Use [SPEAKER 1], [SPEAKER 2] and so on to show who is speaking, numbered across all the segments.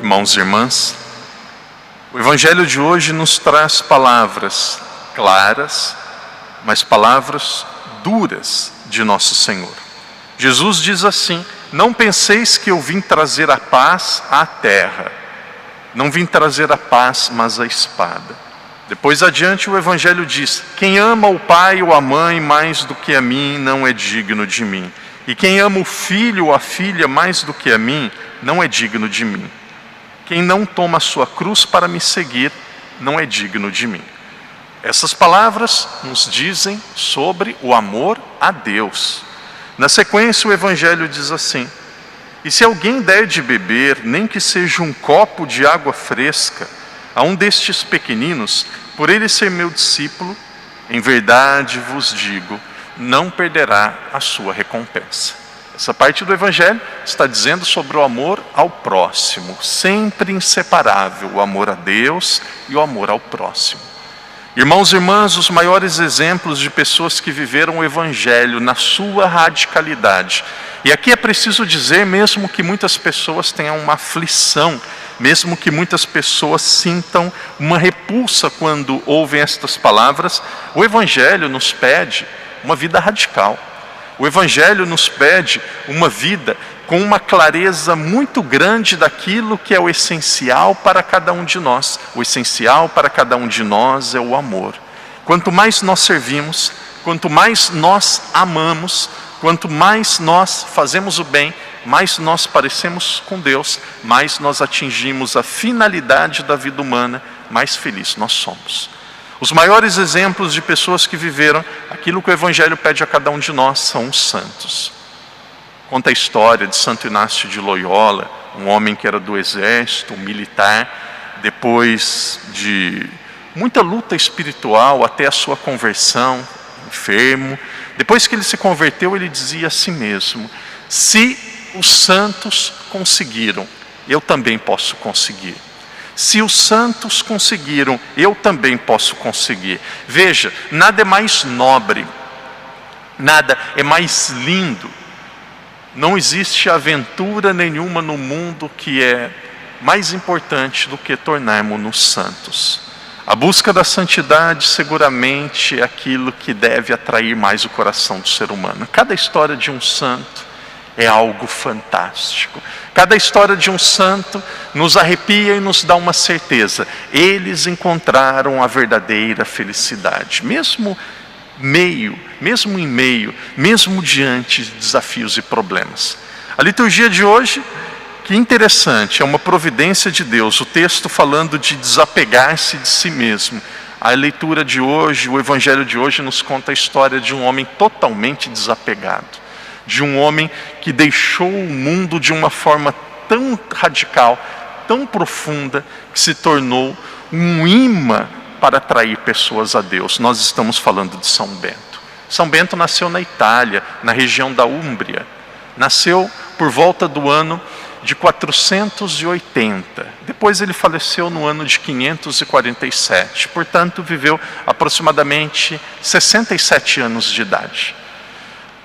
[SPEAKER 1] irmãos e irmãs, o Evangelho de hoje nos traz palavras claras, mas palavras duras de Nosso Senhor. Jesus diz assim: não penseis que eu vim trazer a paz à terra. Não vim trazer a paz, mas a espada. Depois adiante o Evangelho diz: quem ama o pai ou a mãe mais do que a mim, não é digno de mim. E quem ama o filho ou a filha mais do que a mim, não é digno de mim. Quem não toma a sua cruz para me seguir, não é digno de mim. Essas palavras nos dizem sobre o amor a Deus. Na sequência o Evangelho diz assim: e se alguém der de beber, nem que seja um copo de água fresca, a um destes pequeninos, por ele ser meu discípulo, em verdade vos digo, não perderá a sua recompensa. Essa parte do Evangelho está dizendo sobre o amor ao próximo, sempre inseparável, o amor a Deus e o amor ao próximo. Irmãos e irmãs, os maiores exemplos de pessoas que viveram o Evangelho na sua radicalidade. E aqui é preciso dizer, mesmo que muitas pessoas tenham uma aflição, mesmo que muitas pessoas sintam uma repulsa quando ouvem estas palavras, o Evangelho nos pede uma vida radical. O Evangelho nos pede uma vida com uma clareza muito grande daquilo que é o essencial para cada um de nós. O essencial para cada um de nós é o amor. Quanto mais nós servimos, quanto mais nós amamos, quanto mais nós fazemos o bem, mais nós parecemos com Deus, mais nós atingimos a finalidade da vida humana, mais felizes nós somos. Os maiores exemplos de pessoas que viveram aquilo que o Evangelho pede a cada um de nós são os santos. Conta a história de Santo Inácio de Loyola, um homem que era do exército, um militar, depois de muita luta espiritual até a sua conversão, enfermo. Depois que ele se converteu, ele dizia a si mesmo: se os santos conseguiram, eu também posso conseguir. Se os santos conseguiram, eu também posso conseguir. Veja, nada é mais nobre, nada é mais lindo. Não existe aventura nenhuma no mundo que é mais importante do que tornarmos-nos santos. A busca da santidade seguramente é aquilo que deve atrair mais o coração do ser humano. Cada história de um santo é algo fantástico. Cada história de um santo nos arrepia e nos dá uma certeza: eles encontraram a verdadeira felicidade, mesmo em meio, mesmo diante de desafios e problemas. A liturgia de hoje, que interessante, é uma providência de Deus, o texto falando de desapegar-se de si mesmo. A leitura de hoje, o Evangelho de hoje nos conta a história de um homem totalmente desapegado, de um homem que deixou o mundo de uma forma tão radical, tão profunda, que se tornou um imã para atrair pessoas a Deus. Nós estamos falando de São Bento. São Bento nasceu na Itália, na região da Úmbria. Nasceu por volta do ano de 480. Depois ele faleceu no ano de 547. Portanto, viveu aproximadamente 67 anos de idade.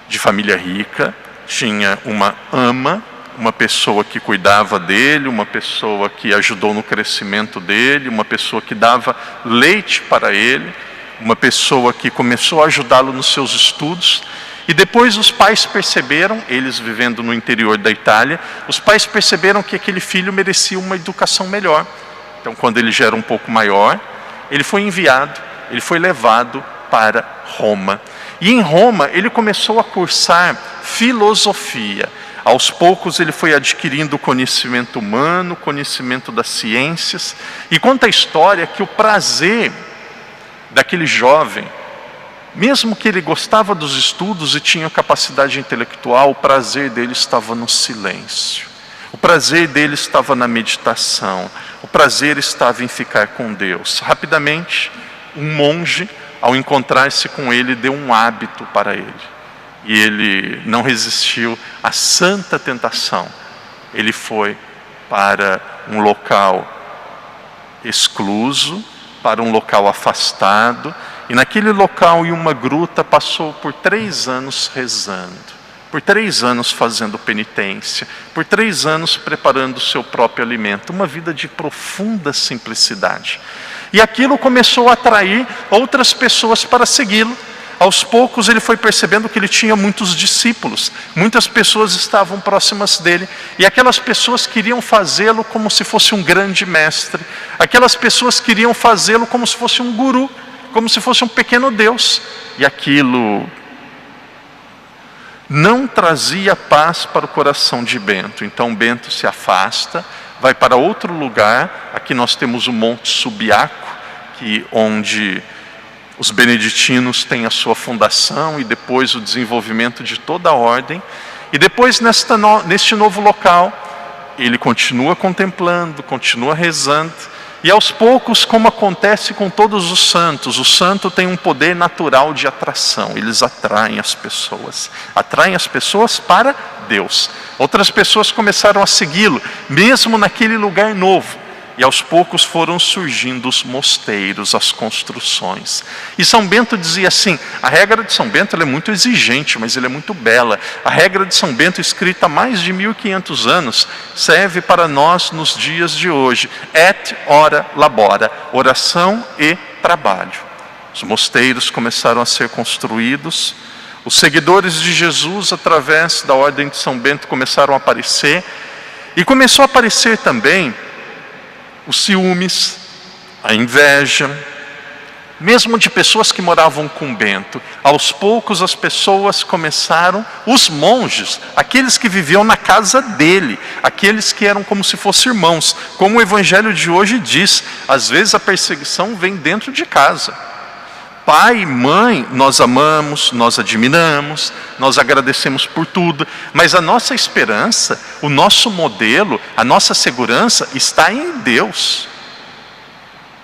[SPEAKER 1] De família rica, tinha uma ama, uma pessoa que cuidava dele, uma pessoa que ajudou no crescimento dele, uma pessoa que dava leite para ele, uma pessoa que começou a ajudá-lo nos seus estudos. E depois os pais perceberam, eles vivendo no interior da Itália, os pais perceberam que aquele filho merecia uma educação melhor. Então, quando ele já era um pouco maior, ele foi enviado, ele foi levado para Roma. E em Roma ele começou a cursar filosofia. Aos poucos ele foi adquirindo conhecimento humano, conhecimento das ciências. E conta a história que o prazer daquele jovem, mesmo que ele gostava dos estudos e tinha capacidade intelectual, o prazer dele estava no silêncio. O prazer dele estava na meditação. O prazer estava em ficar com Deus. Rapidamente, um monge, ao encontrar-se com ele, deu um hábito para ele. E ele não resistiu à santa tentação. Ele foi para um local excluso, para um local afastado. E naquele local, em uma gruta, passou por 3 anos rezando. por 3 anos fazendo penitência, por 3 anos preparando o seu próprio alimento, uma vida de profunda simplicidade. E aquilo começou a atrair outras pessoas para segui-lo. Aos poucos ele foi percebendo que ele tinha muitos discípulos, muitas pessoas estavam próximas dele, e aquelas pessoas queriam fazê-lo como se fosse um grande mestre, aquelas pessoas queriam fazê-lo como se fosse um guru, como se fosse um pequeno Deus, e aquilo não trazia paz para o coração de Bento. Então Bento se afasta, vai para outro lugar. Aqui nós temos o Monte Subiaco, onde os beneditinos têm a sua fundação e depois o desenvolvimento de toda a ordem. E depois neste novo local, ele continua contemplando, continua rezando. E aos poucos, como acontece com todos os santos, o santo tem um poder natural de atração. Eles atraem as pessoas para Deus. Outras pessoas começaram a segui-lo, mesmo naquele lugar novo. E aos poucos foram surgindo os mosteiros, as construções. E São Bento dizia assim, a regra de São Bento ela é muito exigente, mas ela é muito bela. A regra de São Bento, escrita há mais de 1500 anos, serve para nós nos dias de hoje. Et ora labora, oração e trabalho. Os mosteiros começaram a ser construídos. Os seguidores de Jesus, através da ordem de São Bento, começaram a aparecer. E começou a aparecer também os ciúmes, a inveja, mesmo de pessoas que moravam com Bento. Aos poucos as pessoas começaram, os monges, aqueles que viviam na casa dele, aqueles que eram como se fossem irmãos, como o Evangelho de hoje diz, às vezes a perseguição vem dentro de casa. Pai e mãe, nós amamos, nós admiramos, nós agradecemos por tudo, mas a nossa esperança, o nosso modelo, a nossa segurança está em Deus.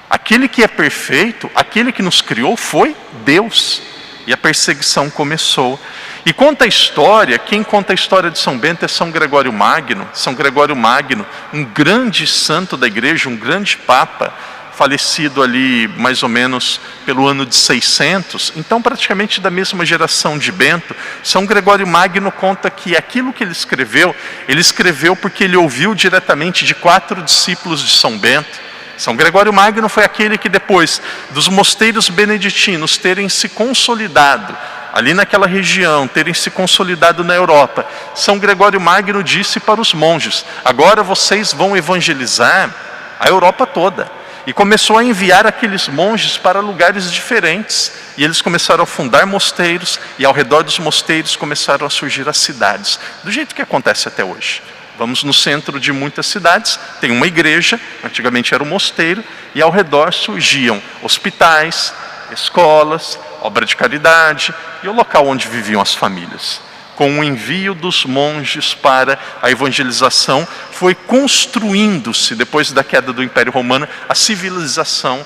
[SPEAKER 1] Aquele que é perfeito, aquele que nos criou foi Deus. E a perseguição começou. E conta a história, quem conta a história de São Bento é São Gregório Magno. São Gregório Magno, um grande santo da igreja, um grande papa, falecido ali mais ou menos pelo ano de 600, então praticamente da mesma geração de Bento. São Gregório Magno conta que aquilo que ele escreveu porque ele ouviu diretamente de 4 discípulos de São Bento. São Gregório Magno foi aquele que depois dos mosteiros beneditinos terem se consolidado ali naquela região, terem se consolidado na Europa, São Gregório Magno disse para os monges, agora vocês vão evangelizar a Europa toda. E começou a enviar aqueles monges para lugares diferentes. E eles começaram a fundar mosteiros, e ao redor dos mosteiros começaram a surgir as cidades, do jeito que acontece até hoje. Vamos no centro de muitas cidades, tem uma igreja, antigamente era um mosteiro, e ao redor surgiam hospitais, escolas, obra de caridade, e o local onde viviam as famílias. Com o envio dos monges para a evangelização, foi construindo-se, depois da queda do Império Romano, a civilização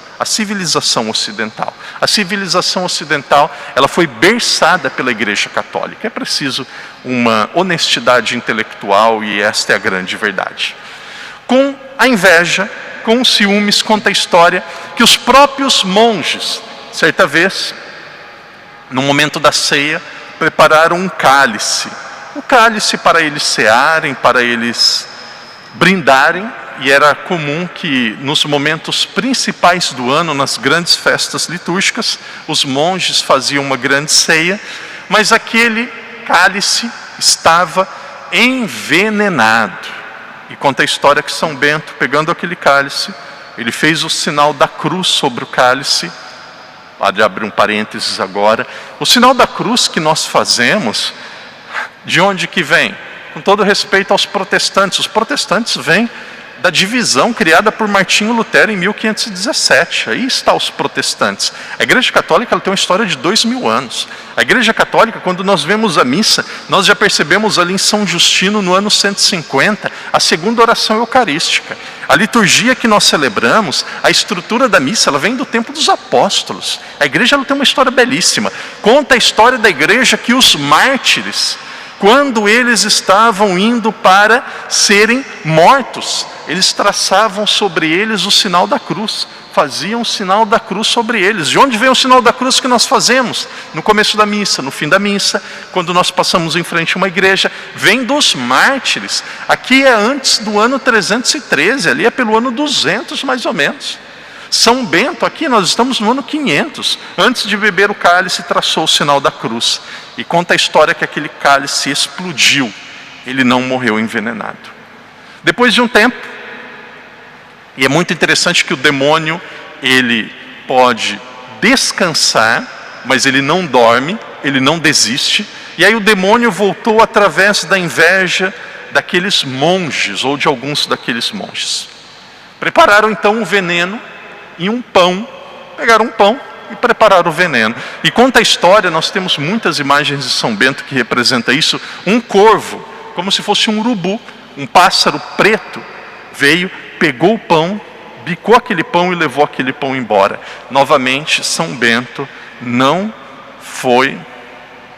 [SPEAKER 1] ocidental. A civilização ocidental, ela foi berçada pela Igreja Católica. É preciso uma honestidade intelectual e esta é a grande verdade. Com a inveja, com os ciúmes, conta a história que os próprios monges, certa vez, no momento da ceia, prepararam um cálice para eles cearem, para eles brindarem, e era comum que nos momentos principais do ano, nas grandes festas litúrgicas, os monges faziam uma grande ceia, mas aquele cálice estava envenenado. E conta a história que São Bento, pegando aquele cálice, ele fez o sinal da cruz sobre o cálice. Pode abrir um parênteses agora. O sinal da cruz que nós fazemos, de onde que vem? Com todo respeito aos protestantes, os protestantes vêm da divisão criada por Martinho Lutero em 1517. Aí está os protestantes. A Igreja Católica ela tem uma história de 2000 anos. A Igreja Católica, quando nós vemos a missa, nós já percebemos ali em São Justino, no ano 150, a segunda oração eucarística. A liturgia que nós celebramos, a estrutura da missa, ela vem do tempo dos apóstolos. A igreja ela tem uma história belíssima. Conta a história da igreja que os mártires, quando eles estavam indo para serem mortos, eles traçavam sobre eles o sinal da cruz. faziam o sinal da cruz sobre eles. De onde vem o sinal da cruz que nós fazemos? No começo da missa, no fim da missa, quando nós passamos em frente a uma igreja, vem dos mártires. Aqui é antes do ano 313, ali é pelo ano 200 mais ou menos. São Bento, aqui nós estamos no ano 500. Antes de beber o cálice, traçou o sinal da cruz. E conta a história que aquele cálice explodiu. Ele não morreu envenenado. Depois de um tempo, e é muito interessante que o demônio, ele pode descansar, mas ele não dorme, ele não desiste. E aí o demônio voltou através da inveja daqueles monges, ou de alguns daqueles monges. Prepararam então o veneno em um pão, pegaram um pão e prepararam o veneno. E conta a história, nós temos muitas imagens de São Bento que representa isso, um corvo, como se fosse um urubu, um pássaro preto, veio, pegou o pão, bicou aquele pão e levou aquele pão embora. Novamente, São Bento não foi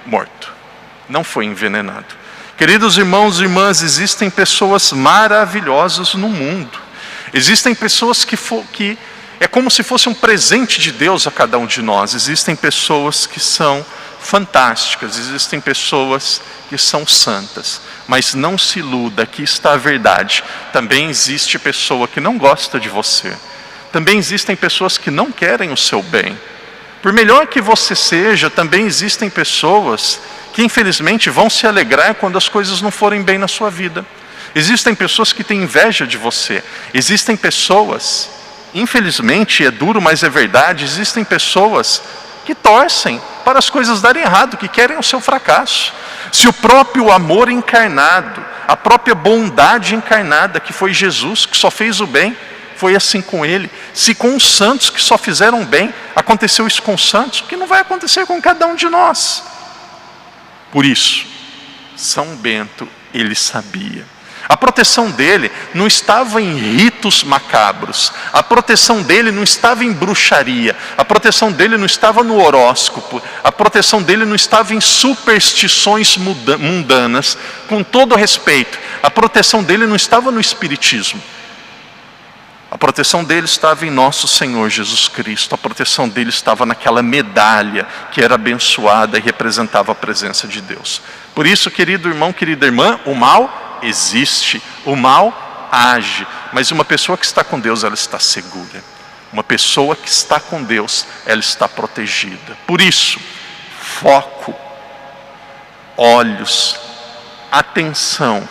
[SPEAKER 1] morto, não foi envenenado. Queridos irmãos e irmãs, existem pessoas maravilhosas no mundo. Existem pessoas que é como se fosse um presente de Deus a cada um de nós. Existem pessoas que são fantásticas, existem pessoas que são santas. Mas não se iluda, aqui está a verdade. Também existe pessoa que não gosta de você. Também existem pessoas que não querem o seu bem. Por melhor que você seja, também existem pessoas que infelizmente vão se alegrar quando as coisas não forem bem na sua vida. Existem pessoas que têm inveja de você. Existem pessoas, infelizmente, é duro, mas é verdade, existem pessoas que torcem para as coisas darem errado, que querem o seu fracasso. Se o próprio amor encarnado, a própria bondade encarnada, que foi Jesus, que só fez o bem, foi assim com ele. Se com os santos que só fizeram bem, aconteceu isso com os santos, o que não vai acontecer com cada um de nós? Por isso, São Bento, ele sabia. A proteção dele não estava em ritos macabros. A proteção dele não estava em bruxaria. A proteção dele não estava no horóscopo. A proteção dele não estava em superstições mundanas. Com todo respeito, a proteção dele não estava no espiritismo. A proteção dele estava em nosso Senhor Jesus Cristo. A proteção dele estava naquela medalha que era abençoada e representava a presença de Deus. Por isso, querido irmão, querida irmã, o mal existe, o mal age, mas uma pessoa que está com Deus, ela está segura. Uma pessoa que está com Deus, ela está protegida. Por isso, foco, olhos, atenção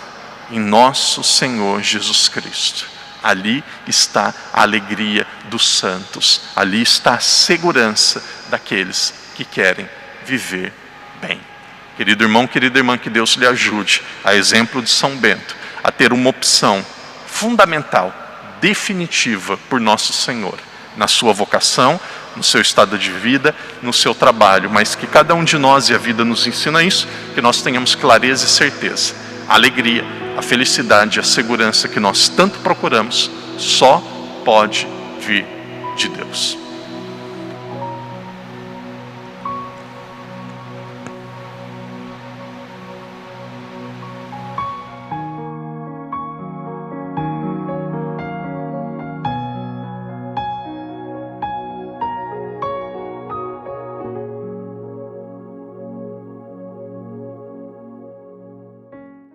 [SPEAKER 1] em nosso Senhor Jesus Cristo. Ali está a alegria dos santos, ali está a segurança daqueles que querem viver bem. Querido irmão, querida irmã, que Deus lhe ajude, a exemplo de São Bento, a ter uma opção fundamental, definitiva por nosso Senhor, na sua vocação, no seu estado de vida, no seu trabalho, mas que cada um de nós, e a vida nos ensina isso, que nós tenhamos clareza e certeza. A alegria, a felicidade, a segurança que nós tanto procuramos, só pode vir de Deus.